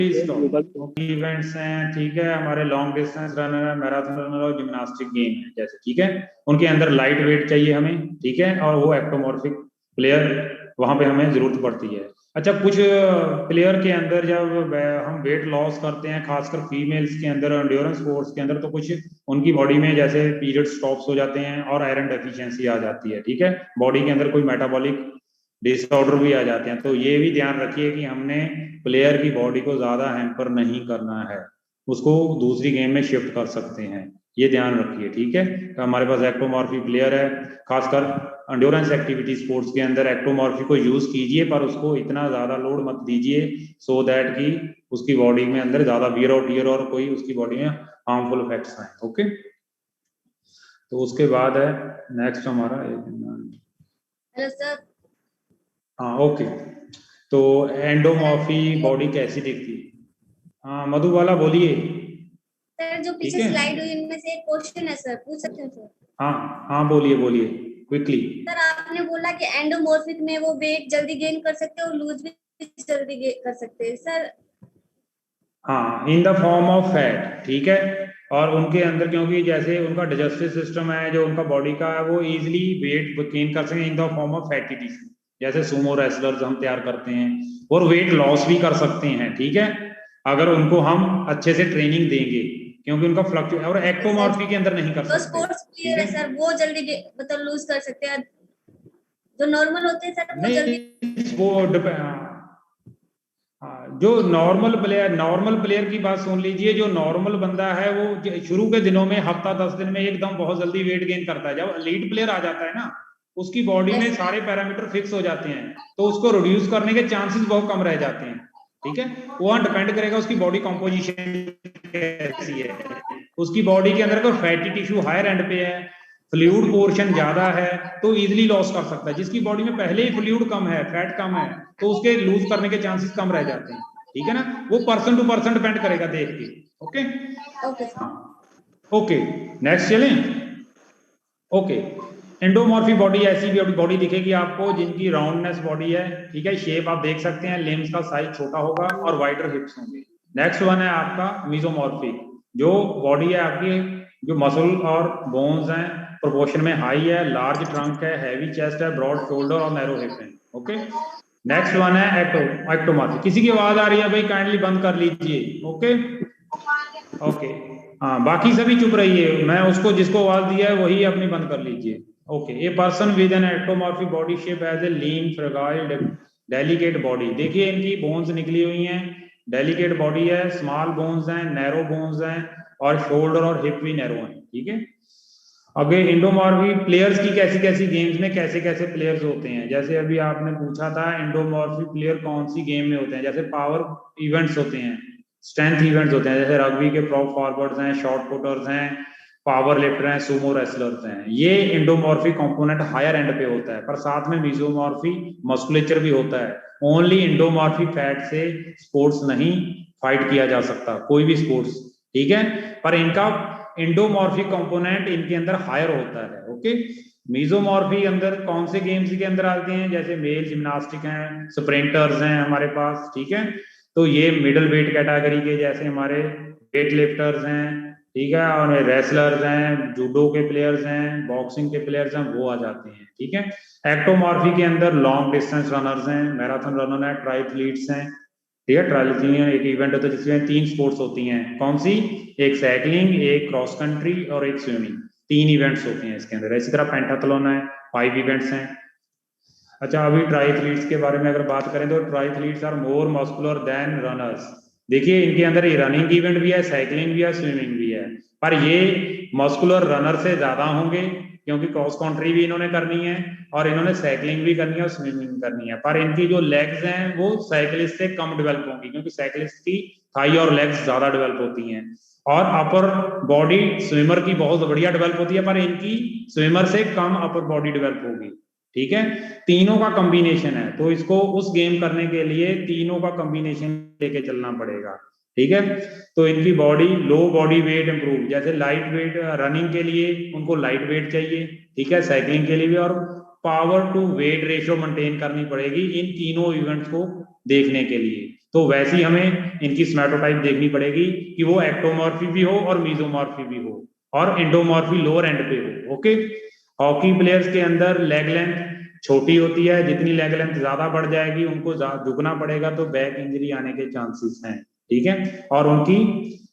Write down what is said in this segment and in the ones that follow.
Events हैं, ठीक है, हमारे लॉन्ग डिस्टेंस रनर है, मैराथन रनर और जिम्नास्टिक गेम है जैसे, ठीक है, उनके अंदर लाइट वेट चाहिए हमें, ठीक है, और वो एक्टोमॉर्फिक प्लेयर वहां पे हमें जरूरत पड़ती है। अच्छा, कुछ प्लेयर के अंदर जब हम वेट लॉस करते हैं, खासकर फीमेल्स के अंदर एंड्योरेंस स्पोर्ट्स के अंदर, तो कुछ उनकी बॉडी में जैसे पीरियड स्टॉप्स हो जाते हैं और आयरन डेफिशिएंसी आ जाती है, ठीक है, बॉडी के अंदर कोई मेटाबॉलिक डिसऑर्डर भी आ जाते हैं। तो ये भी ध्यान रखिए कि हमने प्लेयर की बॉडी को ज्यादा हैम्पर नहीं करना है, उसको दूसरी गेम में शिफ्ट कर सकते हैं, ये ध्यान रखिए, ठीक है। तो हमारे पास एक्टोमॉर्फी प्लेयर है, खासकर एंड्योरेंस एक्टिविटी स्पोर्ट्स के अंदर एक्टोमॉर्फी को यूज कीजिए, पर उसको इतना ज्यादा लोड मत दीजिए सो दैट कि उसकी बॉडी में अंदर ज्यादा वियर और टियर और कोई उसकी बॉडी में हार्मफुल इफेक्ट्स आए। ओके, तो उसके बाद है नेक्स्ट हमारा हाँ ओके, तो एंडोमॉर्फी बॉडी कैसी दिखती है? हाँ मधुबाला बोलिए। सर जो पीछे स्लाइड हुई इनमें से एक क्वेश्चन है सर, पूछ सकते हैं सर? हाँ हाँ बोलिए बोलिए क्विकली। सर आपने बोला कि एंडोमॉर्फिक में वो वेट जल्दी गेन कर सकते हैं और लूज भी जल्दी कर सकते हैं सर। हाँ, in the form of fat, ठीक है, और उनके अंदर क्योंकि जैसे उनका डाइजेस्टिव सिस्टम है जो उनका बॉडी का है, वो इजीली वेट गेन कर सकें in the form of fatty tissue, जैसे सुमो रेसलर्स हम तैयार करते हैं, और वेट लॉस भी कर सकते हैं, ठीक है, अगर उनको हम अच्छे से ट्रेनिंग देंगे, क्योंकि उनका फ्लक्चुएट, और एक्टोमॉर्फी के अंदर नहीं कर सकते। स्पोर्ट्स प्लेयर है सर, वो जल्दी मतलब लूज कर सकते हैं, जो नॉर्मल होते हैं सर वो जल्दी। वो जो नॉर्मल प्लेयर की बात सुन लीजिए, जो नॉर्मल बंदा है वो शुरू के दिनों में हफ्ता 10 दिन में एकदम बहुत जल्दी वेट गेन करता है। जब लीड प्लेयर आ जाता है ना, उसकी बॉडी में सारे पैरामीटर फिक्स हो जाते हैं, तो उसको रिड्यूस करने के चांसेस बहुत कम रह जाते हैं, ठीक है। वहां डिपेंड करेगा उसकी बॉडी कंपोजिशन कैसी है, उसकी बॉडी के अंदर कोई फैटी टिश्यू हायर एंड पे है, फ्लूइड पोर्शन ज्यादा है, तो इजीली लॉस कर सकता है। जिसकी बॉडी में पहले ही फ्लूइड कम है, फैट कम है, तो उसके लूज करने के चांसेस कम रह जाते हैं, ठीक है ना। वो पर्सन टू पर्सन डिपेंड करेगा, देख के। ओके ओके, नेक्स्ट चलें। ओके, एंडोमॉर्फी बॉडी ऐसी बॉडी दिखेगी आपको जिनकी राउंडनेस बॉडी है, ठीक है, शेप आप देख सकते हैं, लिम्स का साइज छोटा होगा और वाइडर हिप्स होंगे। नेक्स्ट वन है आपका मीजोमॉर्फिक, जो बॉडी है आपकी, जो मसल और बोन्स हैं प्रोपोर्शन में हाई है, लार्ज ट्रंक है, हैवी चेस्ट है, ब्रॉड शोल्डर और नैरो हिप है। ओके, नेक्स्ट वन है एक्टोमॉर्फिक। किसी की आवाज आ रही है भाई, काइंडली बंद कर लीजिए। ओके ओके, हाँ बाकी सभी चुप रहिए, मैं उसको जिसको आवाज दिया है वही अपनी बंद कर लीजिए। Okay, a person with an ectomorphic body shape as a lean fragile delicate body, देखिए इनकी बोन्स निकली हुई हैं, डेलिकेट बॉडी है, स्मॉल बोन्स हैं, नैरो बोन्स हैं, और शोल्डर और हिप भी नैरो हैं, ठीक है। अगे इंडोमॉर्फी प्लेयर्स की कैसी कैसी गेम्स में कैसे कैसे प्लेयर्स होते हैं, जैसे अभी आपने पूछा था इंडोमॉर्फी प्लेयर कौन सी गेम में होते हैं, जैसे पावर इवेंट्स होते हैं, स्ट्रेंथ इवेंट्स होते हैं, जैसे रग्बी के प्रो फॉरवर्ड्स हैं, शॉर्ट पुटर्स हैं, पावर लिफ्टर हैं, सुमो रेसलर्स हैं, ये इंडोमॉर्फी कंपोनेंट हायर एंड पे होता है, पर साथ में मीजोमॉर्फी मस्कुलेचर भी होता है। ओनली इंडोमॉर्फी फैट से स्पोर्ट्स नहीं फाइट किया जा सकता, कोई भी स्पोर्ट्स, ठीक है, पर इनका इंडोमॉर्फी कंपोनेंट इनके अंदर हायर होता है। ओके, मीजोमॉर्फी अंदर कौन से गेम्स के अंदर आते हैं, जैसे मेल जिम्नास्टिक हैं, स्प्रिंटर्स हैं हमारे पास, ठीक है, तो ये मिडल वेट कैटेगरी के जैसे हमारे वेट लिफ्टर्स हैं, ठीक है, और रेसलर्स हैं, जूडो के प्लेयर्स हैं, बॉक्सिंग के प्लेयर्स हैं, वो आ जाते हैं, ठीक है। एक्टोमॉर्फी के अंदर लॉन्ग डिस्टेंस रनर्स हैं, मैराथन रनर है, ट्राइथलीट्स हैं, ठीक है, ट्राइथलिन एक इवेंट होता है जिसमें 3 स्पोर्ट्स होती हैं, कौन सी, एक साइकिलिंग, एक क्रॉस कंट्री और एक स्विमिंग, 3 इवेंट्स होते हैं इसके अंदर। इसी तरह पेंटाथलॉन है, 5 इवेंट्स हैं। अच्छा, अभी ट्राइथलीट्स के बारे में अगर बात करें तो triathletes are more muscular than runners, देखिए इनके अंदर रनिंग इवेंट भी है, साइकिलिंग भी है, स्विमिंग भी है, पर ये मस्कुलर रनर से ज्यादा होंगे, क्योंकि क्रॉस कंट्री भी इन्होंने करनी है और इन्होंने साइकिलिंग भी करनी है और स्विमिंग करनी है, पर इनकी जो लेग्स हैं वो साइकिलिस्ट से कम डेवलप होंगी, क्योंकि साइकिलिस्ट की थाई और लेग्स ज्यादा डेवलप होती हैं, और अपर बॉडी स्विमर की बहुत बढ़िया डेवलप होती है, पर इनकी स्विमर से कम अपर बॉडी डेवलप होगी, ठीक है। तीनों का कॉम्बिनेशन है, तो इसको उस गेम करने के लिए तीनों का कॉम्बिनेशन लेके चलना पड़ेगा, ठीक है। तो इनकी बॉडी लो बॉडी वेट इंप्रूव, जैसे लाइट वेट रनिंग के लिए उनको लाइट वेट चाहिए, ठीक है, साइकिलिंग के लिए भी, और power to weight ratio maintain करनी पड़ेगी इन तीनों इवेंट्स को देखने के लिए। तो वैसे ही हमें इनकी स्मैटोटाइप देखनी पड़ेगी कि वो एक्टोमॉर्फी भी हो और मीजोमॉर्फी भी हो और एंडोमॉर्फी लोअर एंड पे हो। ओके, हॉकी प्लेयर्स के अंदर लेग लेंथ छोटी होती है, जितनी लेग लेंथ ज्यादा बढ़ जाएगी उनको झुकना पड़ेगा, तो बैक इंजरी आने के चांसेस हैं। ठीक है, और उनकी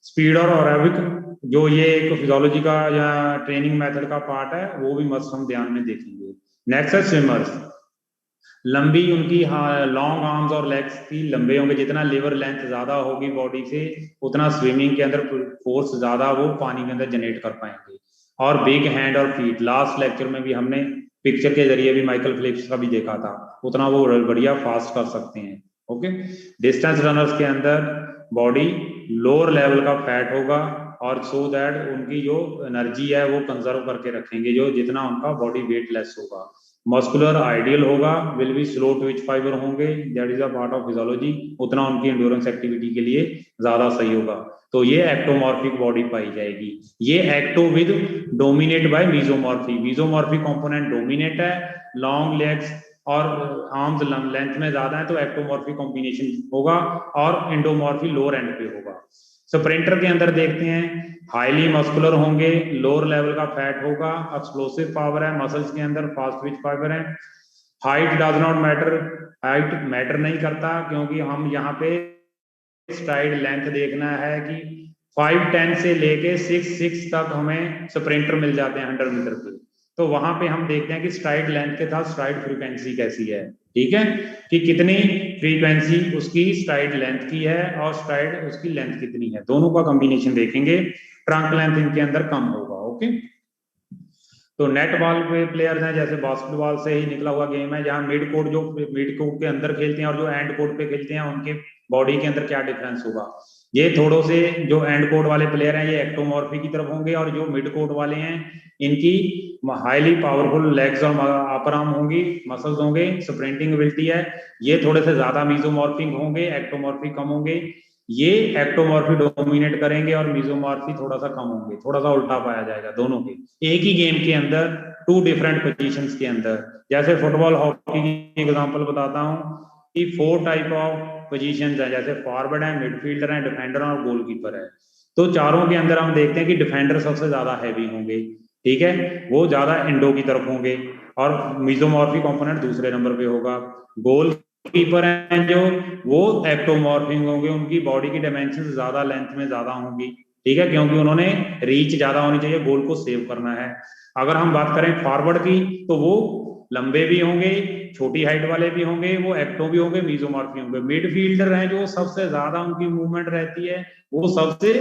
स्पीड और एरोबिक जो ये एक फिजियोलॉजी का या ट्रेनिंग मेथड का पार्ट है वो भी मस्त हम ध्यान में देखेंगे। नेक्स्ट है स्विमर्स। लंबी उनकी लॉन्ग आर्म्स और लेग्स की लंबे होंगे, जितना लिवर लेंथ ज्यादा होगी बॉडी से उतना स्विमिंग के अंदर फोर्स ज्यादा वो पानी के अंदर जनरेट कर पाएंगे। और बिग हैंड और फीट, लास्ट लेक्चर में भी हमने पिक्चर के जरिए भी माइकल फिलिप्स का भी देखा था, उतना वो बढ़िया फास्ट कर सकते हैं। ओके, डिस्टेंस रनर्स के अंदर बॉडी लोअर लेवल का फैट होगा और सो दैट उनकी जो एनर्जी है वो कंजर्व करके रखेंगे, जो जितना उनका बॉडी वेट लेस होगा। मस्कुलर आइडियल होगा, will be slow twitch fibre होंगे, that is a part of physiology, उतना उनकी एंड्योरेंस एक्टिविटी के लिए ज्यादा सही होगा। तो ये एक्टोमॉर्फिक बॉडी पाई जाएगी। ये ecto with dominate by mesomorphy, mesomorphy component dominate है, लॉन्ग लेग्स और आर्म्स लेंथ में ज्यादा है तो एक्टोमॉर्फी कॉम्बिनेशन होगा और एंडोमॉर्फी लोअर एंड पे होगा। स्प्रिंटर के अंदर देखते हैं हाईली मस्कुलर होंगे, लोअर लेवल का फैट होगा, एक्सप्लोसिव पावर है, मसल्स के अंदर फास्ट ट्विच फाइबर है। Height does not matter, height matter नहीं करता क्योंकि हम यहाँ पे स्ट्राइड लेंथ देखना है कि 5'10" से लेके 6'6" तक हमें स्प्रिंटर मिल जाते हैं 100 मीटर पे, तो वहां पे हम देखते हैं कि स्ट्राइड लेंथ के साथ स्ट्राइड फ्रीक्वेंसी कैसी है। ठीक है, कि कितनी फ्रीक्वेंसी उसकी स्ट्राइड लेंथ की है और स्ट्राइड उसकी लेंथ कितनी है, दोनों का कॉम्बिनेशन देखेंगे। ट्रंक लेंथ इनके अंदर कम होगा। ओके, तो नेट बॉल पे प्लेयर्स हैं, जैसे बास्केटबॉल से ही निकला हुआ गेम है, जहां मिड कोर्ट जो मिड कोर्ट के अंदर खेलते हैं और जो एंड कोर्ट पे खेलते हैं उनके बॉडी के अंदर क्या डिफरेंस होगा। ये थोड़ो से जो एंड कोर्ट वाले प्लेयर हैं ये एक्टोमॉर्फी की तरफ होंगे और जो मिड कोर्ट वाले हैं इनकी हाईली पावरफुल लेग्स और अपर आर्म होंगी, मसल्स होंगे, स्प्रिंटिंग एबिलिटी है, ये थोड़े से ज्यादा मीजोमॉर्फिक होंगे, एक्टोमॉर्फी कम होंगे। ये एक्टोमॉर्फी डोमिनेट करेंगे और मीजोमॉर्फी थोड़ा सा कम होंगे, थोड़ा सा उल्टा पाया जाएगा दोनों के एक ही गेम के अंदर, टू डिफरेंट पोजीशंस के अंदर। जैसे फुटबॉल हॉकी की एग्जांपल बताता हूं कि 4 टाइप ऑफ पोजीशंस है, जैसे फॉरवर्ड है, मिडफील्डर है, डिफेंडर और गोलकीपर है। तो चारों के अंदर हम देखते हैं कि डिफेंडर सबसे ज्यादा हैवी होंगे, ठीक है, वो ज्यादा इंडो की तरफ होंगे और मीजोमॉर्फी कंपोनेंट दूसरे नंबर पे होगा। गोल कीपर हैं जो वो एक्टोमॉर्फिक होंगे, उनकी बॉडी की डायमेंशन ज्यादा लेंथ में ज्यादा होंगी, ठीक है, क्योंकि उन्होंने रीच ज्यादा होनी चाहिए, गोल को सेव करना है। अगर हम बात करें फॉरवर्ड की तो वो लंबे भी होंगे, छोटी हाइट वाले भी होंगे, वो एक्टो भी होंगे, मीजोमॉर्फी होंगे। मिडफील्डर हैं जो सबसे ज्यादा उनकी मूवमेंट रहती है, वो सबसे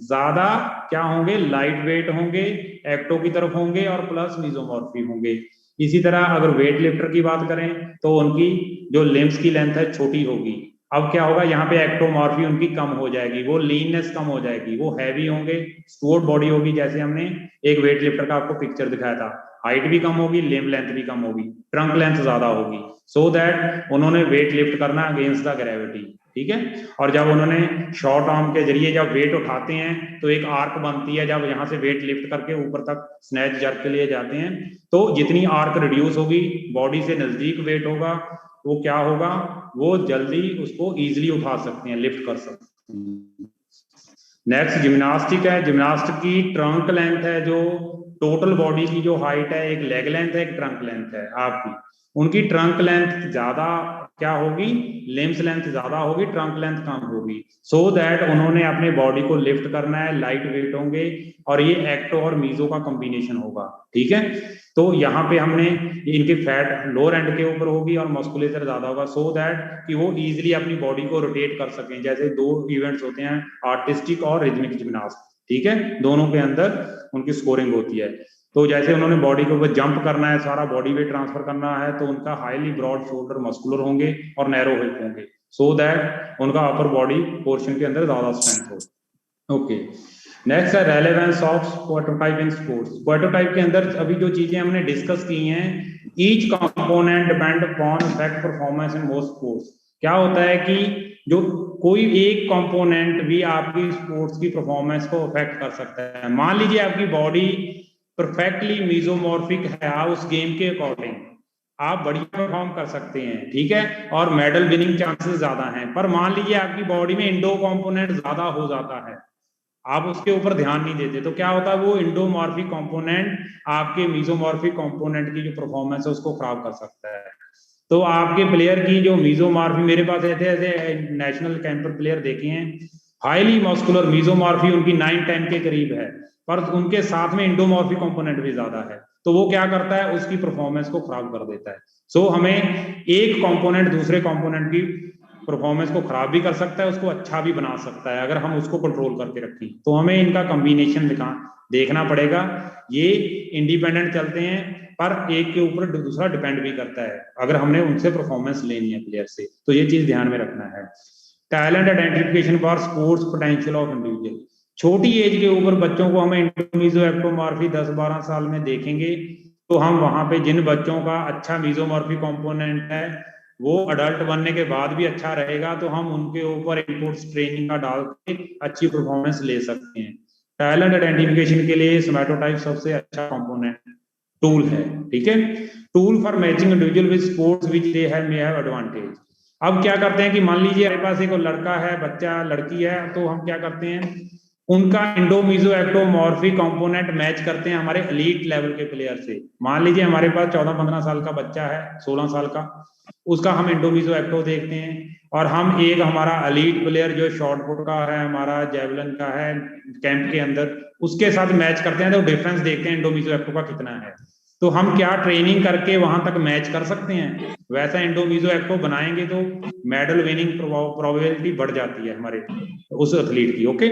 ज्यादा क्या होंगे, लाइट वेट होंगे, एक्टो की तरफ होंगे और प्लस मीजोमॉर्फी होंगे। इसी तरह अगर वेट लिफ्टर की बात करें तो उनकी जो लिम्स की लेंथ है छोटी होगी। अब क्या होगा, यहाँ पे एक्टोमॉर्फी उनकी कम हो जाएगी, वो लीननेस कम हो जाएगी, वो हैवी होंगे, स्टोर्ड बॉडी होगी, जैसे हमने एक वेट लिफ्टर का आपको पिक्चर दिखाया था। हाइट भी कम होगी, लिम्ब लेंथ भी कम होगी, ट्रंक लेंथ ज्यादा होगी, सो दैट उन्होंने वेट लिफ्ट करना अगेंस्ट द ग्रेविटी। ठीक है, और जब उन्होंने शॉर्ट आर्म के जरिए जब वेट उठाते हैं तो एक आर्क बनती है, जब यहाँ से वेट लिफ्ट करके ऊपर तक स्नैच जर्क के लिए जाते हैं तो जितनी आर्क रिड्यूस होगी, बॉडी से नजदीक वेट होगा, वो क्या होगा, वो जल्दी उसको इजीली उठा सकते हैं, लिफ्ट कर सकते हैं। नेक्स्ट जिम्नास्टिक है, जिम्नास्टिक की ट्रंक लेंथ है, जो टोटल बॉडी की जो हाइट है, एक लेग लेंथ है, एक ट्रंक लेंथ है आपकी, उनकी ट्रंक लेंथ ज्यादा क्या होगी, लिम्स लेंथ ज्यादा होगी, ट्रंक लेंथ कम होगी, सो दैट उन्होंने अपने बॉडी को लिफ्ट करना है, लाइट वेट होंगे और ये एक्टो और मीजो का कॉम्बिनेशन होगा। ठीक है, तो यहाँ पे हमने इनकी फैट लोअर एंड के ऊपर होगी और मस्कुलेचर ज्यादा होगा, सो दैट कि वो इजीली अपनी बॉडी को रोटेट कर सकें। जैसे दो इवेंट्स होते हैं, आर्टिस्टिक और रिदमिक जिम्नास्ट, ठीक है, दोनों के अंदर उनकी स्कोरिंग होती है। तो जैसे उन्होंने बॉडी के ऊपर जंप करना है, सारा बॉडी वेट ट्रांसफर करना है, तो उनका हाईली ब्रॉड शोल्डर मस्कुलर होंगे और नैरो हिप होंगे, सो दैट उनका अपर बॉडी पोर्शन के अंदर ज्यादा स्ट्रेंथ हो। ओके, नेक्स्ट है relevance of prototype in sports. Prototype के अंदर अभी जो चीजें हमने डिस्कस की हैं, each component depend upon effect performance in most sports. क्या होता है कि जो कोई एक कंपोनेंट भी आपकी स्पोर्ट्स की परफॉर्मेंस को अफेक्ट कर सकता है। मान लीजिए आपकी बॉडी परफेक्टली मीजोमॉर्फिक है उस गेम के अकॉर्डिंग, आप बढ़िया परफॉर्म कर सकते हैं, ठीक है, और मेडल विनिंग चांसेस ज्यादा हैं। पर मान लीजिए आपकी बॉडी में इंडो कंपोनेंट ज्यादा हो जाता है, आप उसके ऊपर ध्यान नहीं देते, तो क्या होता है, वो इंडोमॉर्फिक कंपोनेंट आपके मीजोमॉर्फिक कंपोनेंट की जो परफॉर्मेंस है उसको खराब कर सकता है। तो आपके प्लेयर की जो मीजोमॉर्फी, मेरे पास ऐसे ऐसे नेशनल कैंपर प्लेयर देखे हैं, हाईली मस्कुलर मीजोमॉर्फी उनकी 9-10 के करीब है, पर उनके साथ में इंडोमॉर्फिक कंपोनेंट भी ज्यादा है, तो वो क्या करता है, उसकी परफॉर्मेंस को खराब कर देता है। सो हमें एक कंपोनेंट दूसरे कंपोनेंट की परफॉर्मेंस को खराब भी कर सकता है, उसको अच्छा भी बना सकता है, अगर हम उसको कंट्रोल करके रखें। तो हमें इनका कॉम्बिनेशन देखना पड़ेगा। ये इंडिपेंडेंट चलते हैं, पर एक के ऊपर दूसरा डिपेंड भी करता है, अगर हमने उनसे परफॉर्मेंस लेनी है प्लेयर से, तो ये चीज ध्यान में रखना है। Talent identification for sports potential of individual, छोटी एज के ऊपर बच्चों को हमें मीजोएक्टोमॉर्फी 10-12 साल में देखेंगे, तो हम वहां पे जिन बच्चों का अच्छा मीजोमॉर्फी कंपोनेंट है वो अडल्ट बनने के बाद भी अच्छा रहेगा, तो हम उनके ऊपर इनपुट्स ट्रेनिंग का डाल के अच्छी परफॉर्मेंस ले सकते हैं। टैलेंट आइडेंटिफिकेशन के लिए सोमैटोटाइप सबसे अच्छा कंपोनेंट टूल है, ठीक है, tool for matching individual with sports which they have may have advantage. अब क्या करते हैं कि मान लीजिए हमारे पास एक लड़का है, बच्चा लड़की है, तो हम क्या करते हैं, उनका इंडोमीजोएक्टोमॉर्फिक कंपोनेंट मैच करते हैं हमारे एलीट लेवल के प्लेयर से। मान लीजिए हमारे पास 14-15 साल का बच्चा है, 16 साल का, उसका हम इंडोमीजोएक्टो देखते हैं, और हम एक हमारा एलीट प्लेयर जो शॉर्ट पुट का है, हमारा जेवलिन का है कैंप के अंदर, उसके साथ मैच करते हैं, तो डिफरेंस देखते हैं इंडोमीजोएक्टो का कितना है। तो हम क्या ट्रेनिंग करके वहां तक मैच कर सकते हैं, वैसा इंडोमीजोएक्टो बनाएंगे तो मेडल विनिंग प्रोबेबिलिटी बढ़ जाती है हमारे उस एथलीट की। Okay,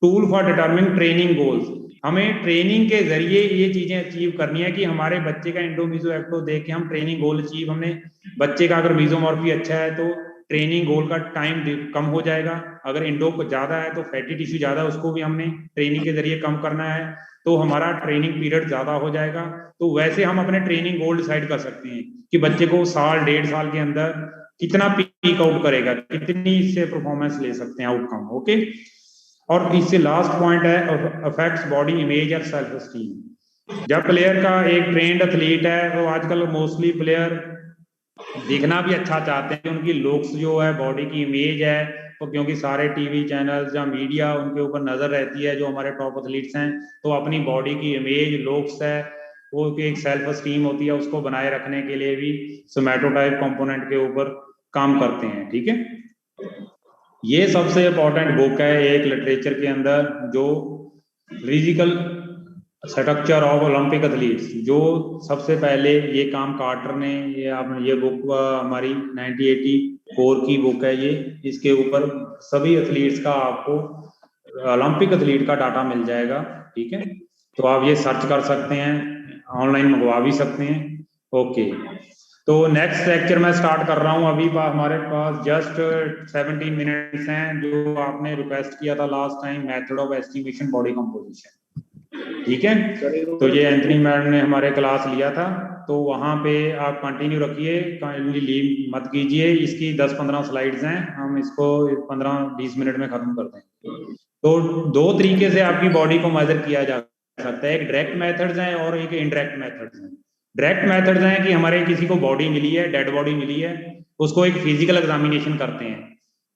tool for determining training goals, हमें ट्रेनिंग के जरिए ये चीजें अचीव करनी है कि हमारे बच्चे का इंडोमीजोएक्टो देख के हम ट्रेनिंग गोल अचीव, हमने बच्चे का अगर मीजोमॉर्फी अच्छा है तो ट्रेनिंग गोल का टाइम कम हो जाएगा, अगर इंडो को ज्यादा है तो फैटी टिश्यू ज्यादा है, उसको भी हमने ट्रेनिंग के जरिए कम करना है, तो हमारा ट्रेनिंग पीरियड ज्यादा हो जाएगा। तो वैसे हम अपने ट्रेनिंग गोल डिसाइड कर सकते हैं कि बच्चे को साल 1.5 साल के अंदर कितना पीक आउट करेगा, कितनी इससे परफॉर्मेंस ले सकते हैं आउटकम। ओके, और इससे लास्ट पॉइंट है अफेक्ट्स बॉडी इमेज और सेल्फ एस्टीम। जब प्लेयर का एक ट्रेंड एथलीट है, तो आजकल मोस्टली प्लेयर दिखना भी अच्छा चाहते हैं, उनकी लुक्स जो है, बॉडी की इमेज है, तो क्योंकि सारे टीवी चैनल्स या मीडिया उनके ऊपर नजर रहती है जो हमारे टॉप एथलीट्स हैं, तो अपनी बॉडी की इमेज, लुक्स है, वो एक सेल्फ एस्टीम होती है, उसको बनाए रखने के लिए भी सोमैटोटाइप कंपोनेंट के ऊपर काम करते हैं, ठीक है। ये सबसे इंपॉर्टेंट बुक है एक लिटरेचर के अंदर, जो physical structure of Olympic athletes, जो सबसे पहले ये काम कार्टर ने, ये बुक हमारी 1984 की बुक है ये, इसके ऊपर सभी एथलीट्स का आपको ओलंपिक एथलीट का डाटा मिल जाएगा, ठीक है, तो आप ये सर्च कर सकते हैं, ऑनलाइन मंगवा भी सकते हैं। ओके, तो नेक्स्ट लेक्चर मैं स्टार्ट कर रहा हूँ, अभी हमारे पास जस्ट 17 मिनट्स हैं, जो आपने रिक्वेस्ट किया था last time, method of estimation body composition, ठीक है। तो ये एंथनी मैडम ने हमारे क्लास लिया था, तो वहां पे आप कंटिन्यू रखिए, लीव मत कीजिए। इसकी 10-15 स्लाइड्स हैं, हम इसको 15-20 मिनट में खत्म करते हैं। तो दो तरीके से आपकी बॉडी को मेजर किया जा सकता है, एक डायरेक्ट मेथड्स हैं और एक इनडायरेक्ट मेथड्स हैं। डायरेक्ट मेथड्स हैं कि हमारे किसी को बॉडी मिली है, डेड बॉडी मिली है, उसको एक फिजिकल एग्जामिनेशन करते हैं,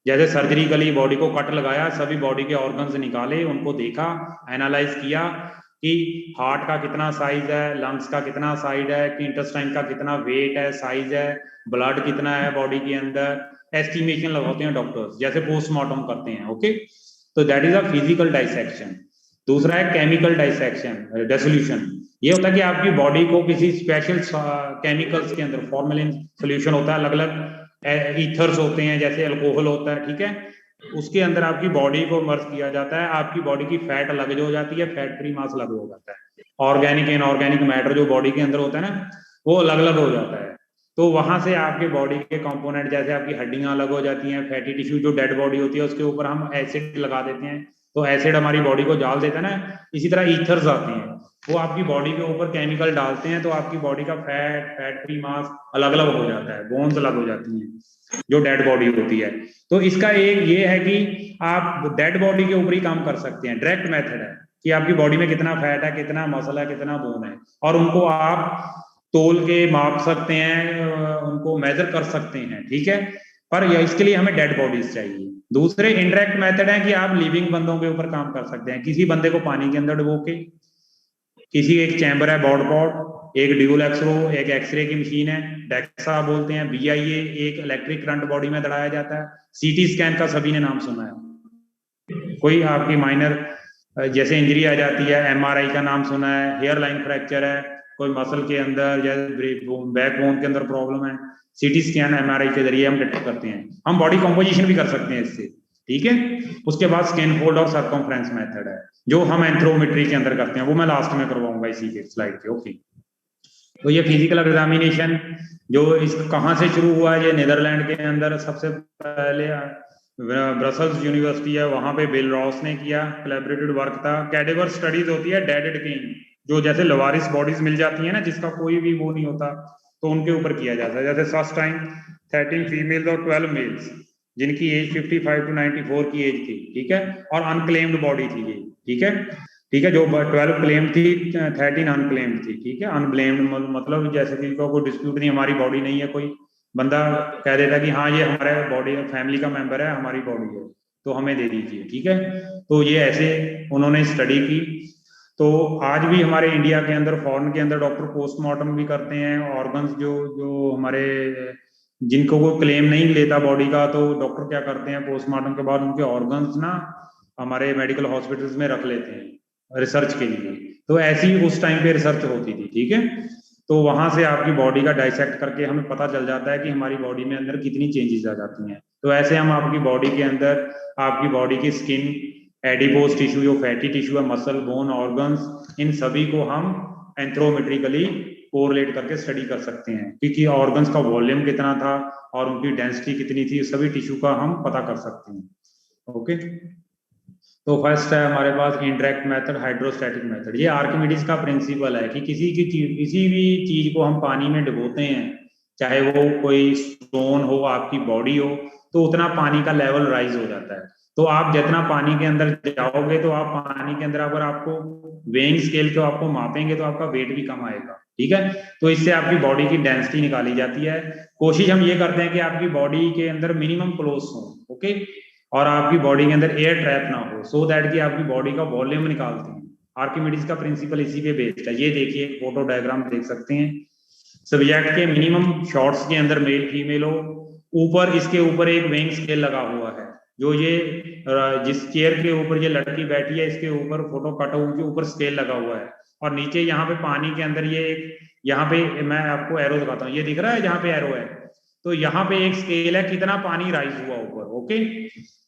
जैसे सर्जरिकली बॉडी को कट लगाया, सभी बॉडी के ऑर्गन्स निकाले, उनको देखा, एनालाइज किया कि हार्ट का कितना साइज है, लंग्स का कितना साइज है, कि इंटेस्टाइन का कितना वेट है, साइज है, ब्लड कितना है बॉडी के अंदर, एस्टिमेशन लगाते हैं डॉक्टर्स, जैसे पोस्टमार्टम करते हैं। ओके, तो that is a physical dissection. दूसरा है केमिकल डाइसेक्शन, डेसोल्यूशन। ये होता है कि आपकी बॉडी को किसी स्पेशल केमिकल्स के अंदर, फॉर्मेलिन सोल्यूशन होता है, अलग अलग ईथर्स होते हैं, जैसे अल्कोहल होता है, ठीक है, उसके अंदर आपकी बॉडी को मर्ज किया जाता है, आपकी बॉडी की फैट अलग हो जाती है, फैट फ्री मास अलग हो जाता है, ऑर्गेनिक इनऑर्गेनिक मैटर जो बॉडी के अंदर होता है ना, वो अलग अलग हो जाता है। तो वहां से आपके बॉडी के कंपोनेंट, जैसे आपकी हड्डियां अलग हो जाती हैं, फैटी टिश्यू जो डेड बॉडी होती है उसके ऊपर हम एसिड लगा देते हैं, तो एसिड हमारी बॉडी को जाल देता है ना, इसी तरह ईथर्स आते हैं, वो आपकी बॉडी के ऊपर केमिकल डालते हैं, तो आपकी बॉडी का फैट फ्री मास अलग अलग हो जाता है, बोन्स अलग हो जाती हैं जो डेड बॉडी होती है। तो इसका एक ये है कि आप डेड बॉडी के ऊपर ही काम कर सकते हैं, डायरेक्ट मेथड है कि आपकी बॉडी में कितना फैट है, कितना मसल है, कितना बोन है, और उनको आप तोल के माप सकते हैं, उनको मेजर कर सकते हैं, ठीक है। पर इसके लिए हमें डेड बॉडीज चाहिए। दूसरे इनडायरेक्ट मेथड है कि आप लिविंग बंदों के ऊपर काम कर सकते हैं। किसी बंदे को पानी के अंदर डुबो के, किसी एक चैम्बर है बॉड पॉड, एक ड्यूल एक्सरो, एक एक्सरे की मशीन है, डेक्सा बोलते हैं, BIA, एक इलेक्ट्रिक करंट बॉडी में दड़ाया जाता है। CT स्कैन का सभी ने नाम सुना है। कोई आपकी माइनर जैसे इंजरी आ जाती है, MRI का नाम सुना है, हेयर लाइन फ्रैक्चर है, कोई मसल के अंदर या बैक बोन के अंदर प्रॉब्लम है, CT स्कैन MRI के जरिए हम डिटेक्ट करते हैं। हम बॉडी कॉम्पोजिशन भी कर सकते हैं इससे, ठीक है। उसके बाद स्किन फोल्ड और सर्कमफ्रेंस मेथड है जो हम एंथ्रोमेट्री के अंदर करते हैं, वो मैं लास्ट में करवाऊंगा इसी के स्लाइड के। ओके, तो ये फिजिकल एग्जामिनेशन जो इस कहाँ से शुरू हुआ है, ये नीदरलैंड के अंदर सबसे पहले ब्रसल्स यूनिवर्सिटी है, वहां पे बिल रॉस ने किया, कोलैबोरेटिव वर्क था। कैडेवर स्टडीज होती है, डेड किंग, जो जैसे लवारिस बॉडीज मिल जाती है ना, जिसका कोई भी वो नहीं होता, तो उनके ऊपर किया जाता है। जैसे फर्स्ट टाइम 13 फीमेल्स और 12 मेल्स जिनकी एज 55 टू 94 की एज थी, ठीक है, और अनक्लेम्ड बॉडी थी ये, ठीक है, ठीक है। जो 12 क्लेम थी, 13 अनक्लेम्ड थी, ठीक है। अनब्लेम्ड मतलब जैसे कि इनको कोई डिस्प्यूट नहीं, हमारी बॉडी नहीं है, कोई बंदा कह देता कि हाँ ये हमारे बॉडी फैमिली का मेंबर है, हमारी बॉडी है, तो हमें दे दीजिए, ठीक है। तो ये ऐसे उन्होंने स्टडी की। तो आज भी हमारे इंडिया के अंदर, फॉरेन के अंदर डॉक्टर पोस्टमार्टम भी करते हैं। ऑर्गन्स जो जो हमारे जिनको कोई क्लेम नहीं लेता बॉडी का, तो डॉक्टर क्या करते हैं, पोस्टमार्टम के बाद उनके ऑर्गन्स ना हमारे मेडिकल हॉस्पिटल्स में रख लेते हैं रिसर्च के लिए। तो ऐसी उस टाइम पे रिसर्च होती थी, ठीक है। तो वहां से आपकी बॉडी का डाइसेक्ट करके हमें पता चल जाता है कि हमारी बॉडी में अंदर कितनी चेंजेस आ जाती हैं। तो ऐसे हम आपकी बॉडी के अंदर आपकी बॉडी की स्किन, एडिपोज टिश्यू, जो फैटी टिश्यू है, मसल, बोन, ऑर्गन्स, इन सभी को हम एंथ्रोमेट्रिकली कोरिलेट करके स्टडी कर सकते हैं, क्योंकि ऑर्गन्स का वॉल्यूम कितना था और उनकी डेंसिटी कितनी थी, सभी टिश्यू का हम पता कर सकते हैं। ओके, तो फर्स्ट है हमारे पास इनडायरेक्ट मेथड, हाइड्रोस्टैटिक मेथड। ये आर्किमिडीज का प्रिंसिपल है कि किसी भी चीज को हम पानी में डुबोते हैं, चाहे वो कोई स्टोन हो, आपकी बॉडी हो, तो उतना पानी का लेवल राइज हो जाता है। तो आप जितना पानी के अंदर जाओगे, तो आप पानी के अंदर अगर आपको वेइंग स्केल को आपको मापेंगे, तो आपका वेट भी कम आएगा, ठीक है। तो इससे आपकी बॉडी की डेंसिटी निकाली जाती है। कोशिश हम ये करते हैं कि आपकी बॉडी के अंदर मिनिमम क्लोज हो, ओके, और आपकी बॉडी के अंदर एयर ट्रैप ना हो, सो दैट कि आपकी बॉडी का वॉल्यूम निकालते हैं। आर्किमिडीज का प्रिंसिपल इसी पे बेस्ड है। ये देखिए फोटो डायग्राम देख सकते हैं। सब्जेक्ट के मिनिमम शॉर्ट्स के अंदर मेल फीमेल हो, ऊपर इसके ऊपर एक वेइंग स्केल लगा हुआ है, जो ये जिस चेयर के ऊपर ये लड़की बैठी है, इसके ऊपर फोटो कट के ऊपर स्केल लगा हुआ है, और नीचे यहाँ पे पानी के अंदर ये एक, यहाँ पे मैं आपको एरो दिखाता हूँ, ये दिख रहा है जहाँ पे एरो है, तो यहाँ पे एक स्केल है, कितना पानी राइज हुआ ऊपर, ओके।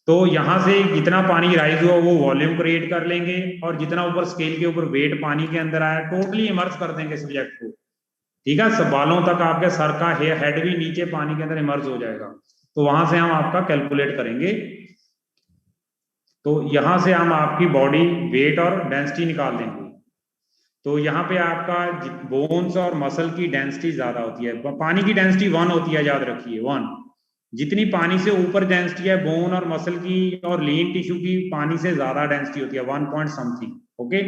तो यहां से जितना पानी राइज हुआ वो वॉल्यूम क्रिएट कर लेंगे, और जितना ऊपर स्केल के ऊपर वेट पानी के अंदर आया, टोटली इमर्ज कर देंगे सब्जेक्ट को, ठीक है। सब बालों तक आपके सर का हेड भी नीचे पानी के अंदर इमर्ज हो जाएगा। तो वहां से हम आपका कैलकुलेट करेंगे। तो यहां से हम आपकी बॉडी वेट और डेंसिटी निकाल देंगे। तो यहाँ पे आपका बोन्स और मसल की डेंसिटी ज्यादा होती है, पानी की डेंसिटी 1 होती है, याद रखिए 1। जितनी पानी से ऊपर डेंसिटी है बोन और मसल की और लीन टिश्यू की, पानी से ज्यादा डेंसिटी होती है 1 पॉइंट समथिंग, ओके।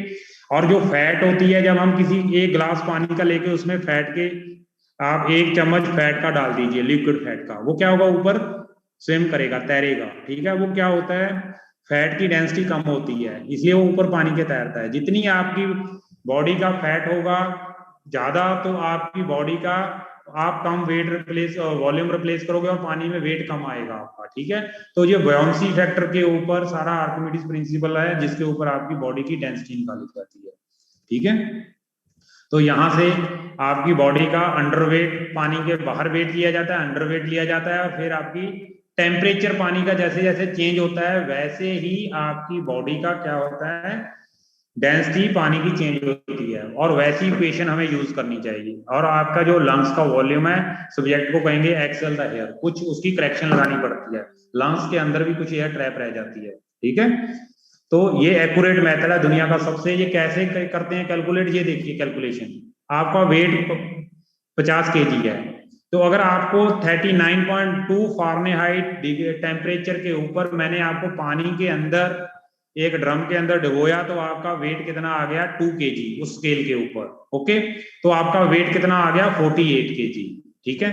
और जो फैट होती है, जब हम किसी एक ग्लास पानी का लेके उसमें फैट के आप 1 चम्मच फैट का डाल दीजिए, लिक्विड फैट का, वो क्या होगा, ऊपर स्विम करेगा, तैरेगा, ठीक है। वो क्या होता है, फैट की डेंसिटी कम होती है, इसलिए वो ऊपर पानी के तैरता है। जितनी आपकी बॉडी का फैट होगा ज्यादा, तो आपकी बॉडी का आप कम वेट रिप्लेस, वॉल्यूम रिप्लेस करोगे और पानी में वेट कम आएगा आपका, ठीक है। तो ये बुयांसी फैक्टर के ऊपर सारा आर्किमिडीज प्रिंसिपल है, जिसके ऊपर आपकी बॉडी की डेंसिटी निकाली जाती है, ठीक है। तो यहां से आपकी बॉडी का अंडरवेट, पानी के बाहर वेट लिया जाता है, अंडरवेट लिया जाता है, और फिर आपकी टेम्परेचर पानी का जैसे जैसे चेंज होता है, वैसे ही आपकी बॉडी का क्या होता है, डेंसिटी पानी की चेंज होती है, और वैसी इक्वेशन हमें यूज करनी चाहिए। और आपका जो लंग्स का वॉल्यूम है, सब्जेक्ट को कहेंगे एक्सेल द एयर, कुछ उसकी करेक्शन लगानी पड़ती है, लंग्स के अंदर भी कुछ एयर ट्रैप रह जाती है, ठीक है। तो ये एक्यूरेट मेथड है दुनिया का सबसे। ये कैसे करते हैं कैलकुलेट, ये देखिए कैलकुलेशन। आपका वेट 50 kg है, तो अगर आपको 39.2 फारेनहाइट टेम्परेचर के ऊपर मैंने आपको पानी के अंदर एक ड्रम के अंदर डुबोया तो आपका वेट कितना आ गया 2 kg उस स्केल के ऊपर। ओके, तो आपका वेट कितना आ गया 48 kg। ठीक है,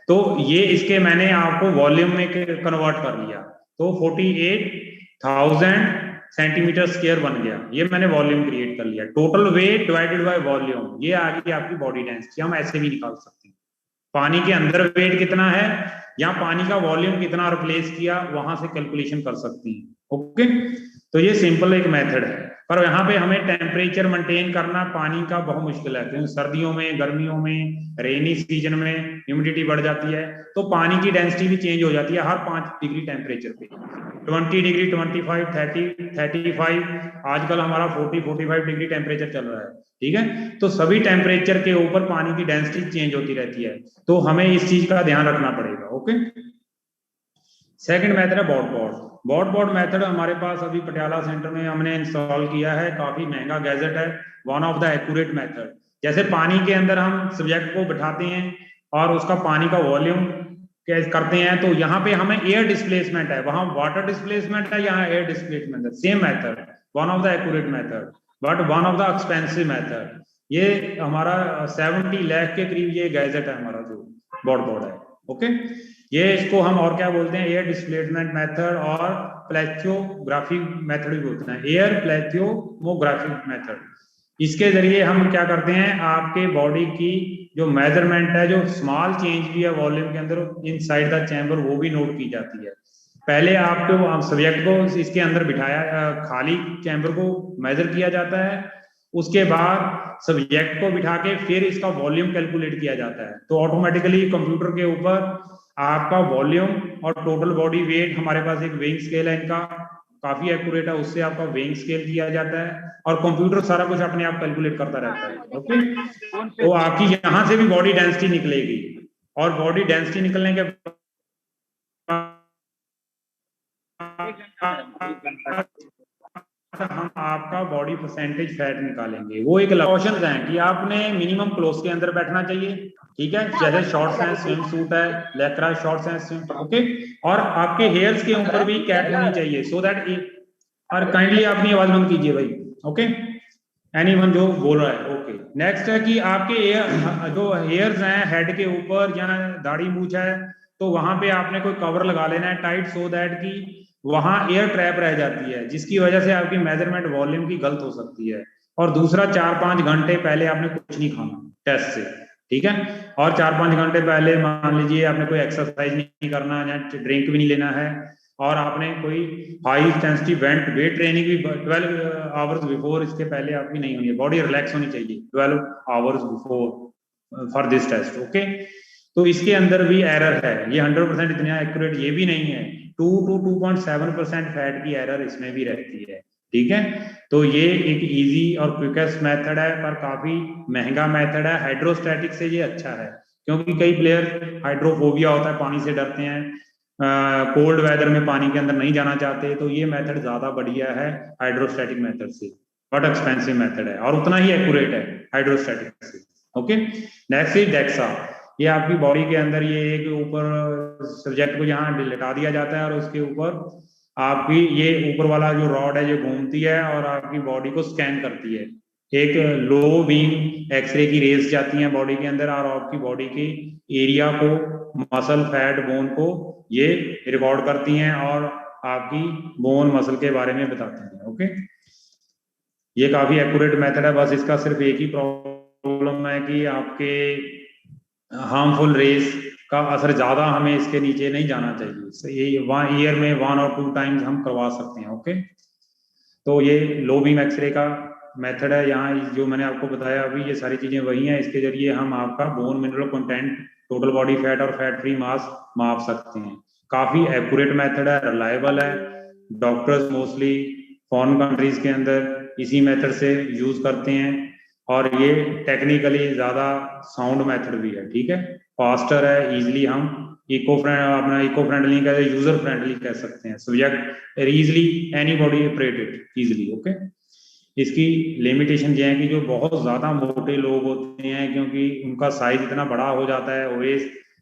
तो ये इसके मैंने आपको वॉल्यूम में कन्वर्ट कर लिया, तो 48,000 सेंटीमीटर स्क्वायर बन गया, ये मैंने वॉल्यूम क्रिएट कर लिया। Total weight divided by volume, ये आ गई आपकी बॉडी डेंसिटी। हम ऐसे भी निकाल सकते हैं, पानी के अंदर वेट कितना है या पानी का वॉल्यूम कितना रिप्लेस किया, वहां से कैलकुलेशन कर सकते हैं। ओके, तो ये सिंपल एक मेथड है, पर यहाँ पे हमें टेम्परेचर मेंटेन करना पानी का बहुत मुश्किल है, क्योंकि सर्दियों में, गर्मियों में, रेनी सीजन में ह्यूमिडिटी बढ़ जाती है, तो पानी की डेंसिटी भी चेंज हो जाती है हर 5 डिग्री टेम्परेचर पे। 20 डिग्री, 25, 30, 35, आजकल हमारा 40-45 डिग्री टेम्परेचर चल रहा है। ठीक है, तो सभी टेम्परेचर के ऊपर पानी की डेंसिटी चेंज होती रहती है, तो हमें इस चीज का ध्यान रखना पड़ेगा। ओके, सेकंड मेथड है बॉट मेथड हमारे पास अभी पटियाला सेंटर में हमने इंस्टॉल किया है, काफी महंगा गैजेट है, one of the accurate method. जैसे पानी के अंदर हम सब्जेक्ट को बिठाते हैं और उसका पानी का वॉल्यूम करते हैं, तो यहाँ पे हमें एयर डिस्प्लेसमेंट है, वहां वाटर डिस्प्लेसमेंट है, यहाँ एयर डिस्प्लेसमेंट है। Same method, one of the accurate method but one of the expensive method. ये हमारा 70 लाख के करीब ये गैजेट है हमारा जो बॉट है। ओके, ये इसको हम और क्या बोलते हैं, एयर डिस्प्लेसमेंट मेथड और प्लेथियोग्राफी मेथड भी बोलते हैं, एयर प्लेथियोग्राफी मेथड। इसके जरिए हम क्या करते हैं, आपके बॉडी की जो मेजरमेंट है, जो स्मॉल चेंज भी है वॉल्यूम के अंदर इनसाइड द चैम्बर, वो भी नोट की जाती है। पहले आपको सब्जेक्ट को इसके अंदर बिठाया, खाली चैम्बर को मेजर किया जाता है, उसके बाद सब्जेक्ट को बिठा के फिर इसका वॉल्यूम कैलकुलेट किया जाता है। तो ऑटोमेटिकली कंप्यूटर के ऊपर आपका वॉल्यूम और टोटल बॉडी वेट, हमारे पास एक वेइंग स्केल है इनका, काफी एक्यूरेट है, उससे आपका वेइंग स्केल किया जाता है और कंप्यूटर सारा कुछ अपने आप कैलकुलेट करता रहता है। ओके, तो आपकी यहां से भी बॉडी डेंसिटी निकलेगी और बॉडी डेंसिटी निकलने के हम आपका बॉडी परसेंटेज फैट निकालेंगे। वो एक क्वेश्चन है कि आपने मिनिमम क्लोथ के अंदर बैठना चाहिए, ठीक है, जैसे शॉर्ट्स हैं, स्विम सूट है, लेक्रा शॉर्ट्स हैं, स्विम, ओके, और आपके हेयर्स के ऊपर भी कैप होनी चाहिए, सो दैट। और काइंडली अपनी आवाज बंद कीजिए भाई। ओके, एनीवन जो बोल रहा है। ओके, नेक्स्ट है कि आपके जो हेयर्स हैं हेड के ऊपर या दाढ़ी मूछ है, तो वहां पे आपने कोई कवर लगा लेना है टाइट, सो दैट कि वहां एयर ट्रैप रह जाती है, जिसकी वजह से आपकी मेजरमेंट वॉल्यूम की गलत हो सकती है। और दूसरा, 4-5 घंटे पहले आपने कुछ नहीं खाना टेस्ट से, ठीक है, और 4-5 घंटे पहले मान लीजिए आपने कोई एक्सरसाइज नहीं करना या ड्रिंक भी नहीं लेना है, और आपने कोई हाई इंटेंसिटी वेट ट्रेनिंग भी 12 आवर्स बिफोर, इसके पहले आपकी नहीं होनी है, बॉडी रिलैक्स होनी चाहिए 12 hours before for this test. Okay, तो इसके अंदर भी एरर है, ये 100% इतना एक्यूरेट ये भी नहीं है, 2 to 2.7% फैट की एरर इसमें भी रहती है। ठीक है, तो ये एक इजी और क्विकेस्ट मेथड है, पर काफी महंगा मेथड है। हाइड्रोस्टैटिक से ये अच्छा है, क्योंकि कई प्लेयर हाइड्रोफोबिया होता है, पानी से डरते हैं, कोल्ड वेदर में पानी के अंदर नहीं जाना चाहते, तो ये मेथड ज्यादा बढ़िया है हाइड्रोस्टैटिक मेथड से, बट एक्सपेंसिव मेथड है और उतना ही एक्यूरेट है हाइड्रोस्टैटिक से। Okay, next is DEXA. ये आपकी बॉडी के अंदर ये एक ऊपर सब्जेक्ट को यहाँ लिटा दिया जाता है और उसके ऊपर आपकी ये ऊपर वाला जो रॉड है ये घूमती है और आपकी बॉडी को स्कैन करती है। एक लो बीम एक्सरे की रेज जाती हैं बॉडी के अंदर और आपकी बॉडी के एरिया को, मसल, फैट, बोन को ये रिकॉर्ड करती हैं और आपकी बोन मसल के बारे में बताती हैं। ओके, ये काफी एक्यूरेट मेथड है, बस इसका सिर्फ एक ही प्रॉब्लम है कि आपके हार्मफुल रेस का असर ज्यादा हमें इसके नीचे नहीं जाना चाहिए, ये ईयर में 1 और 2 टाइम्स हम करवा सकते हैं। ओके, तो ये लो बीम एक्सरे का मेथड है, यहाँ जो मैंने आपको बताया अभी ये सारी चीजें वही हैं, इसके जरिए हम आपका bone mineral content, total body fat और फैट फ्री मास माप सकते हैं। काफी एक्यूरेट मेथड है, रिलायबल है, डॉक्टर्स मोस्टली फॉरेन कंट्रीज के अंदर इसी मेथड से यूज करते हैं और ये टेक्निकली ज्यादा साउंड मेथड भी है। ठीक है, फास्टर है, इजिली हम इको फ्रेंडली कहते हैं, यूजर फ्रेंडली कह सकते हैं, subject easily anybody operated easily. Okay, इसकी लिमिटेशन ये है कि जो बहुत ज्यादा मोटे लोग होते हैं, क्योंकि उनका साइज इतना बड़ा हो जाता है,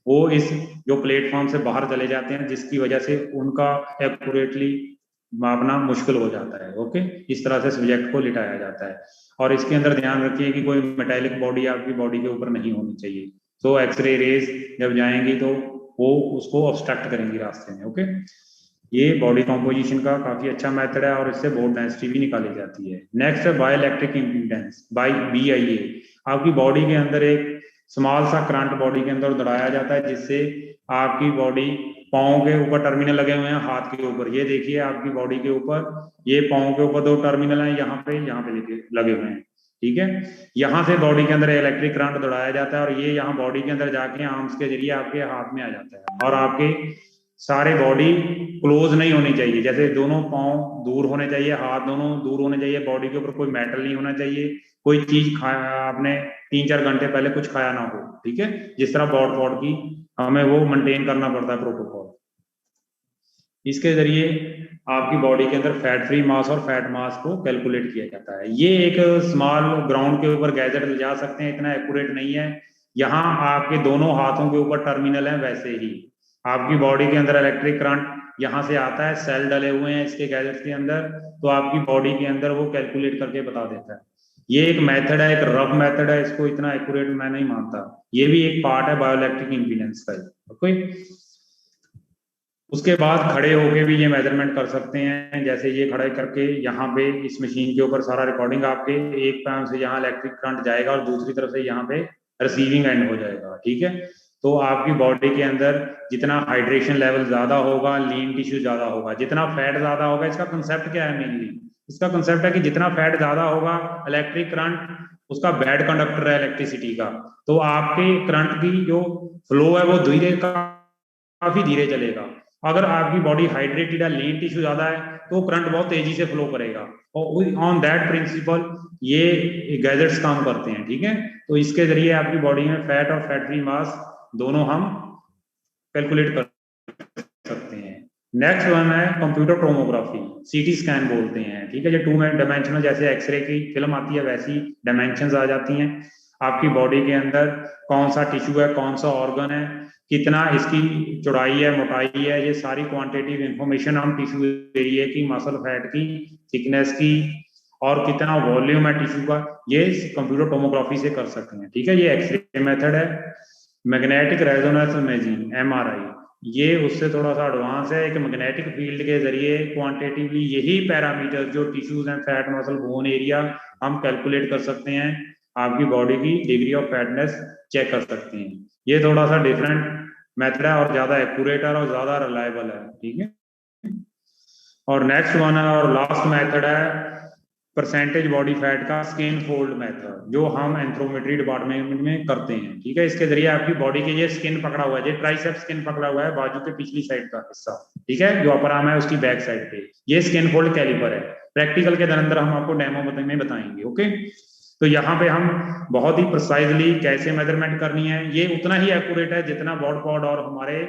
वो इस जो प्लेटफॉर्म से बाहर चले जाते हैं, जिसकी वजह से उनका एक्यूरेटली मापना मुश्किल हो जाता है। ओके, इस तरह से सब्जेक्ट को लिटाया जाता है। और इसके अंदर ध्यान रखिए कि कोई मेटालिक बॉडी आपकी बॉडी के ऊपर नहीं होनी चाहिए। तो एक्सरे रेज जब जाएंगी तो वो उसको ऑब्स्ट्रक्ट करेंगी रास्ते में। ओके, ये बॉडी कॉम्पोजिशन का काफी अच्छा मेथड है और इससे बोन डेंसिटी भी निकाली जाती है। नेक्स्ट है बायोइलेक्ट्रिक इम्पीडेंस, BIA। आपकी बॉडी के अंदर एक स्मॉल सा करंट बॉडी के अंदर दौड़ाया जाता है, जिससे आपकी बॉडी पाँव के ऊपर टर्मिनल लगे हुए हैं, हाथ के ऊपर ये देखिए आपकी बॉडी के ऊपर ये पाँव के ऊपर 2 टर्मिनल हैं, यहाँ पे लगे हुए हैं। ठीक है, यहाँ से बॉडी के अंदर इलेक्ट्रिक करंट दौड़ाया जाता है और ये यहाँ बॉडी के अंदर जाके आर्म्स के जरिए आपके हाथ में आ जाता है। और आपके सारे बॉडी क्लोज नहीं होनी चाहिए, जैसे दोनों पाँव दूर होने चाहिए, हाथ दोनों दूर होने चाहिए, बॉडी के ऊपर कोई मेटल नहीं होना चाहिए, कोई चीज खाया आपने 3-4 घंटे पहले कुछ खाया ना हो। ठीक है, जिस तरह बॉड की हमें वो मेंटेन करना पड़ता है प्रोटोकॉल। इसके जरिए आपकी बॉडी के अंदर फैट फ्री मास और फैट मास को कैलकुलेट किया जाता है। ये एक स्मॉल ग्राउंड के ऊपर गैजेट ले जा सकते हैं, इतना एक्यूरेट नहीं है। यहाँ आपके दोनों हाथों के ऊपर टर्मिनल है, वैसे ही आपकी बॉडी के अंदर इलेक्ट्रिक करंट यहाँ से आता है, सेल डले हुए हैं इसके गैजेट के अंदर, तो आपकी बॉडी के अंदर वो कैलकुलेट करके बता देता है। ये एक मेथड है, एक रफ मेथड है, इसको इतना एक्यूरेट मैं नहीं मानता। ये भी एक पार्ट है बायोइलेक्ट्रिक इम्पीडेंस का। ओके, उसके बाद खड़े होके भी ये मेजरमेंट कर सकते हैं, जैसे ये खड़े करके यहाँ पे इस मशीन के ऊपर सारा रिकॉर्डिंग आपके एक पैर से यहाँ इलेक्ट्रिक करंट जाएगा और दूसरी तरफ से यहाँ पे रिसीविंग एंड हो जाएगा। ठीक है, तो आपकी बॉडी के अंदर जितना हाइड्रेशन लेवल ज्यादा होगा, लीन टिश्यू ज्यादा होगा, जितना फैट ज्यादा होगा। इसका कंसेप्ट क्या है मेनली? इसका कंसेप्ट है कि जितना फैट ज्यादा होगा, इलेक्ट्रिक करंट उसका बैड कंडक्टर है इलेक्ट्रिसिटी का, तो आपके करंट की जो फ्लो है वो काफी धीरे चलेगा। अगर आपकी बॉडी हाइड्रेटेड है, लीन टिश्यू ज्यादा है, तो करंट बहुत तेजी से फ्लो करेगा। और ऑन दैट प्रिंसिपल ये गैजेट्स काम करते हैं। ठीक है, तो इसके जरिए आपकी बॉडी में फैट और फैट फ्री मास दोनों हम कैलकुलेट कर सकते हैं। नेक्स्ट वन है कंप्यूटर टोमोग्राफी, CT स्कैन बोलते हैं। ठीक है, ये 2 डायमेंशनल, जैसे एक्सरे की फिल्म आती है वैसी डायमेंशंस आ जाती हैं। आपकी बॉडी के अंदर कौन सा टिश्यू है, कौन सा ऑर्गन है, कितना इसकी चौड़ाई है, मोटाई है, ये सारी क्वांटिटेटिव इंफॉर्मेशन हम टिश्यू एरिया की, मसल फैट की, थिकनेस की और कितना वॉल्यूम है टिश्यू का, ये कंप्यूटर टोमोग्राफी से कर सकते हैं। ठीक है, ये एक्सरे मेथड है। मैग्नेटिक रेजोनेंस इमेजिंग MRI, ये उससे थोड़ा सा एडवांस है। एक मैग्नेटिक फील्ड के जरिए क्वांटिटेटिवली यही पैरामीटर जो टिश्यूज हैं, फैट, मसल, बोन एरिया, हम कैलकुलेट कर सकते हैं, आपकी बॉडी की डिग्री ऑफ फैटनेस चेक कर सकते हैं। ये थोड़ा सा डिफरेंट मेथड है और ज्यादा एक्यूरेट है और ज्यादा रिलायबल है। ठीक है, और नेक्स्ट वन है और लास्ट मेथड है परसेंटेज बॉडी फैट का स्किन फोल्ड मेथड, जो हम एंथ्रोमेट्री डिपार्टमेंट में करते हैं। ठीक है, इसके जरिए आपकी बॉडी के ये स्किन पकड़ा हुआ है, ये ट्राइसेप स्किन पकड़ा हुआ है, बाजू के पिछली साइड का हिस्सा। ठीक है, जो अपर आर्म है उसकी बैक साइड पे ये स्किन फोल्ड कैलिपर है। प्रैक्टिकल के अंदर हम आपको डेमो में बताएंगे। ओके, तो यहाँ पे हम बहुत ही प्रिसाइजली कैसे मेजरमेंट करनी है, ये उतना ही एक्यूरेट है जितना बॉड पॉड और हमारे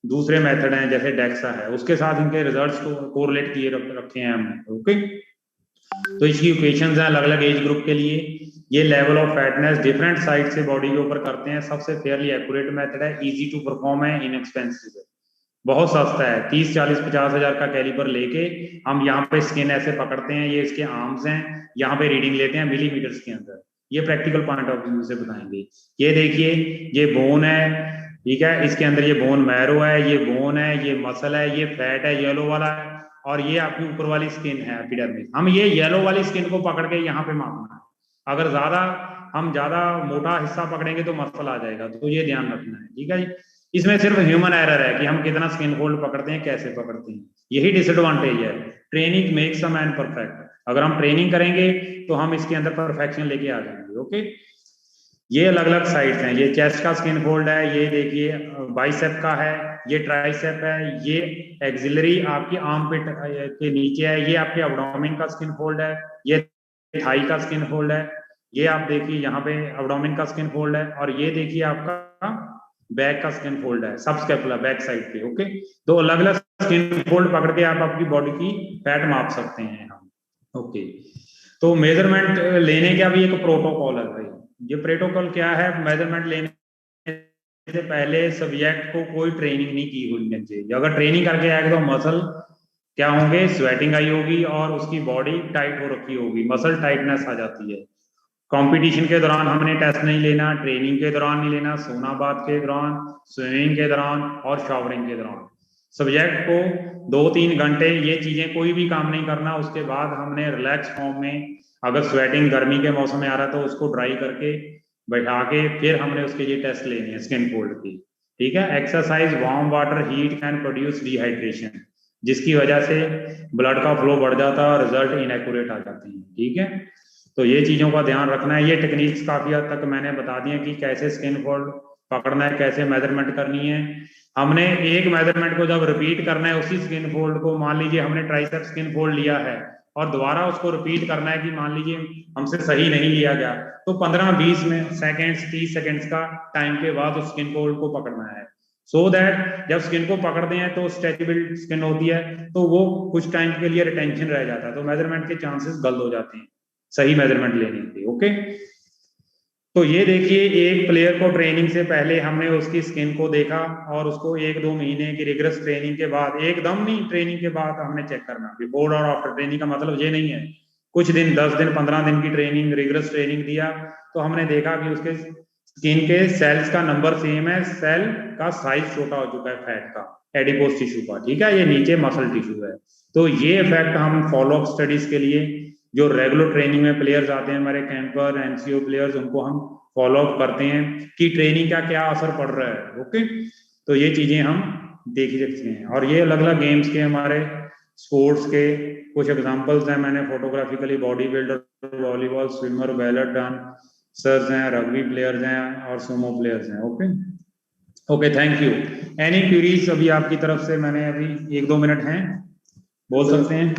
दूसरे मेथड हैं जैसे डेक्सा है, उसके साथ इनके रिजल्ट्स को कोरिलेट किए रखे हैं हमने। ओके, तो इसकी इक्वेशंस हैं अलग अलग एज ग्रुप के लिए। ये level of fatness different side से बॉडी के ऊपर करते हैं। सबसे फेयरली एक्यूरेट मेथड है, इजी टू परफॉर्म है, इनएक्सपेंसिव है, बहुत सस्ता है। 30, 40, 50 हजार का कैलिपर लेके हम यहाँ पे स्किन ऐसे पकड़ते हैं, ये इसके आर्म्स हैं, यहाँ पे रीडिंग लेते हैं मिलीमीटर्स के अंदर। ये प्रैक्टिकल पॉइंट ऑफ व्यू से बताएंगे। ये देखिए, ये बोन है, ठीक है, इसके अंदर ये बोन मैरो है, ये बोन है, ये मसल है, ये फैट है येलो वाला है, और ये आपकी ऊपर वाली स्किन है एपिडर्मिस। हम ये येलो वाली स्किन को पकड़ के यहाँ पे मापना है। अगर हम ज्यादा मोटा हिस्सा पकड़ेंगे तो मसल आ जाएगा, तो ये ध्यान रखना है। ठीक है जी, इसमें सिर्फ ह्यूमन एरर है कि हम कितना स्किन फोल्ड पकड़ते हैं, कैसे पकड़ते हैं, यही डिसएडवांटेज है। Training makes a man perfect. अगर हम ट्रेनिंग करेंगे तो हम इसके अंदर परफेक्शन लेके आ जाएंगे। ओके, ये अलग अलग साइड्स हैं, ये चेस्ट का स्किन फोल्ड है, ये देखिए बाइसेप का है, ये ट्राइसेप है, ये एक्सिलरी आपकी आर्मपिट के नीचे है, ये आपके एब्डोमेन का स्किन फोल्ड है, ये थाई का स्किन फोल्ड है, ये आप देखिए यहाँ पे एब्डोमेन का स्किन फोल्ड है, और ये देखिए आपका बैक का स्किन फोल्ड है, सबस्कैपुला बैक साइड पे। ओके, तो अलग अलग स्किन फोल्ड पकड़ के आप आपकी बॉडी की फैट माप सकते हैं हम। ओके, तो मेजरमेंट लेने का भी एक प्रोटोकॉल है भाई। ये प्रोटोकॉल क्या है? मेजरमेंट लेने से पहले सब्जेक्ट को कोई ट्रेनिंग नहीं की हुई चाहिए। अगर ट्रेनिंग करके आएगा तो मसल क्या होंगे, स्वेटिंग आई होगी और उसकी बॉडी टाइट हो रखी होगी, मसल टाइटनेस आ जाती है। कंपटीशन के दौरान हमने टेस्ट नहीं लेना, ट्रेनिंग के दौरान नहीं लेना, सोना बाथ के दौरान, स्विमिंग के दौरान और शावरिंग के दौरान। सब्जेक्ट को 2-3 घंटे ये चीजें कोई भी काम नहीं करना। उसके बाद हमने रिलैक्स फॉर्म में, अगर स्वेटिंग गर्मी के मौसम में आ रहा है तो उसको ड्राई करके बैठा के फिर हमने उसके लिए टेस्ट लेने हैं स्किन फोल्ड की। ठीक है। Exercise, warm water heat can produce dehydration, जिसकी वजह से ब्लड का फ्लो बढ़ जाता है और रिजल्ट इनएक्यूरेट आ जाते हैं। ठीक है। तो ये चीजों का ध्यान रखना है। ये टेक्निक्स काफी हद तक मैंने बता दी है कि कैसे स्किन फोल्ड पकड़ना है, कैसे मेजरमेंट करनी है। हमने एक मेजरमेंट को जब रिपीट करना है उसी स्किन फोल्ड को, मान लीजिए हमने ट्राइसेप स्किन फोल्ड लिया है और दोबारा उसको रिपीट करना है कि मान लीजिए हमसे सही नहीं लिया गया, तो 15-20 सेकेंड्स 30 सेकेंड्स का टाइम के बाद उस स्किन फोल्ड को पकड़ना है। सो दैट जब स्किन को पकड़ते हैं तो स्ट्रेचेबल स्किन होती है, तो वो कुछ टाइम के लिए रिटेंशन रह जाता है, तो मेजरमेंट के चांसेस गलत हो जाते हैं सही मेजरमेंट लेने के। ओके। तो ये देखिए, एक प्लेयर को ट्रेनिंग से पहले हमने उसकी स्किन को देखा और उसको 1-2 महीने की रिगरस ट्रेनिंग के बाद, एकदम नहीं, ट्रेनिंग के बाद हमने चेक करना। बिफोर और आफ्टर ट्रेनिंग का मतलब ये नहीं है कुछ दिन, 10 दिन 15 दिन की ट्रेनिंग, रिगरस ट्रेनिंग दिया तो हमने देखा कि उसके स्किन के सेल्स का नंबर सेम है, सेल का साइज छोटा हो चुका है फैट का, एडिपोज टिश्यू का। ठीक है। ये नीचे मसल टिश्यू है। तो ये इफेक्ट हम फॉलोअप स्टडीज के लिए, जो रेगुलर ट्रेनिंग में प्लेयर्स आते हैं हमारे कैंपर, एनसीओ प्लेयर्स, उनको हम फॉलोअप करते हैं कि ट्रेनिंग का क्या असर पड़ रहा है। ओके। तो ये चीजें हम देख सकते हैं। और ये अलग अलग गेम्स के, हमारे स्पोर्ट्स के कुछ एग्जांपल्स हैं। मैंने photographically body builder, volleyball, swimmer, ballet dancers हैं, रग्बी प्लेयर्स हैं और सुमो प्लेयर्स हैं। Okay. Okay, thank you. Any queries अभी आपकी तरफ से? मैंने अभी 1-2 मिनट हैं, बोल सकते हैं।